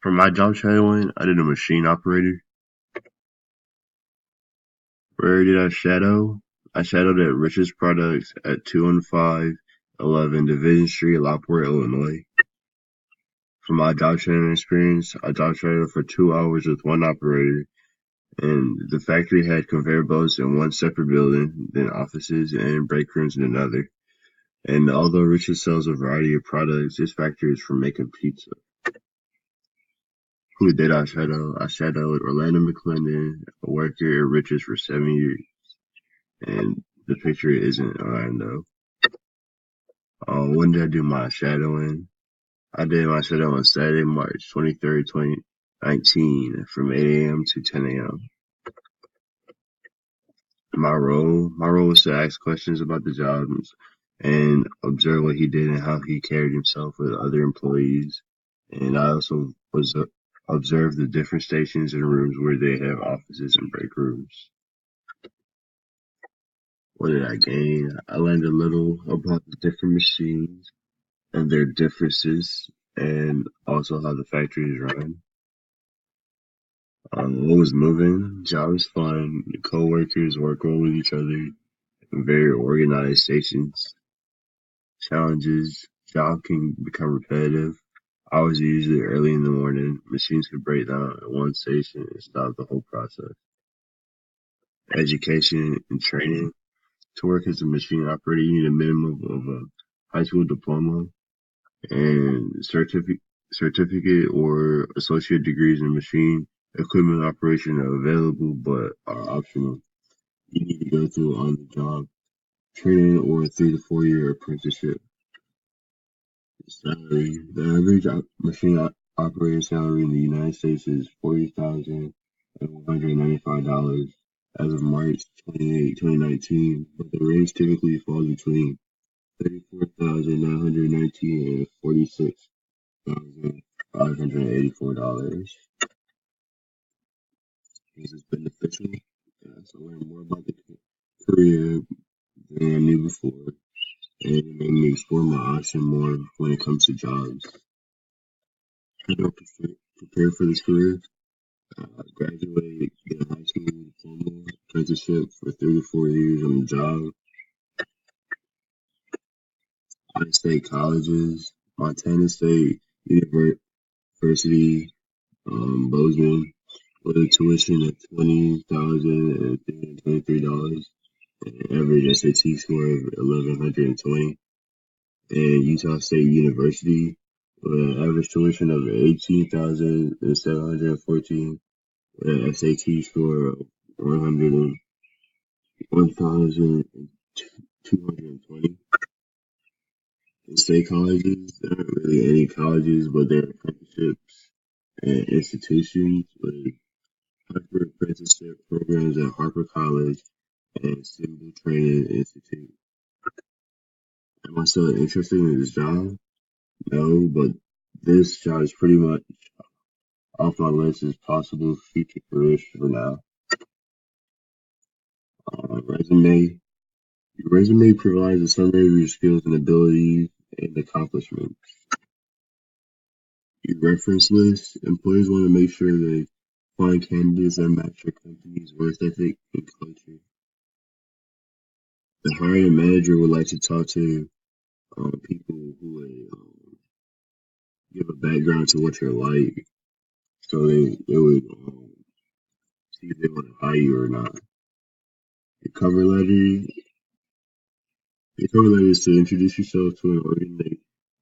For my job shadowing, I did a machine operator. Where did I shadow? I shadowed at Rich's Products at 21511 Division Street, Lockport, Illinois. For my job shadowing experience, I job shadowed for 2 hours with one operator, and the factory had conveyor belts in one separate building, then offices and break rooms in another. And although Rich's sells a variety of products, this factory is for making pizza. Who did I shadow? I shadowed Orlando McClendon, a worker at Rich's for 7 years. And the picture isn't Orlando. When did I do my shadowing? I did my shadow on Saturday, March 23rd, 2019, from 8 a.m. to 10 a.m. My role was to ask questions about the jobs and observe what he did and how he carried himself with other employees. And I also was observe the different stations and rooms where they have offices and break rooms. What did I gain? I learned a little about the different machines and their differences, and also how the factory is run. What was moving? Job was fun. The co-workers work well with each other. Very organized stations. Challenges. Job can become repetitive. Hours are usually early in the morning. Machines can break down at one station and stop the whole process. Education and training. To work as a machine operator, you need a minimum of a high school diploma and certificate or associate degrees in machine equipment operation are available but are optional. You need to go through on-the-job training or a 3 to 4 year apprenticeship. Salary: the average machine operator salary in the United States is $40,195 as of March 28, 2019, but the range typically falls between $34,919 and $46,584. This is beneficial. So learn more about the career than I knew before, and it made me explore my option more when it comes to jobs. How do I prepare for this career? Graduate, get a high school diploma, apprenticeship for 3 to 4 years on the job. Out-of-state colleges, Montana State University, Bozeman, with a tuition of $20,323, an average SAT score of 1120, and Utah State University with an average tuition of 18,714, with an SAT score of 1,220. State colleges, there aren't really any colleges, but there are apprenticeships and institutions with Harper apprenticeship programs at Harper College and Symbol Training Institute. Am I still interested in this job? No, but this job is pretty much off my list as possible future careers for now. Resume. Your resume provides a summary of your skills and abilities and accomplishments. Your reference list. Employers want to make sure they find candidates that match your company's work ethic and culture. The hiring manager would like to talk to people who would give a background to what you're like, so they would see if they want to hire you or not. Your cover letter. Your cover letter is to introduce yourself to an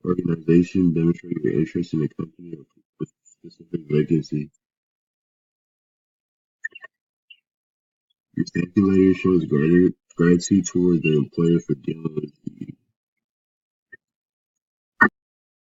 organization, demonstrate your interest in the company or with a specific vacancy. Your thank you letter shows gratitude toward the employer for dealing with you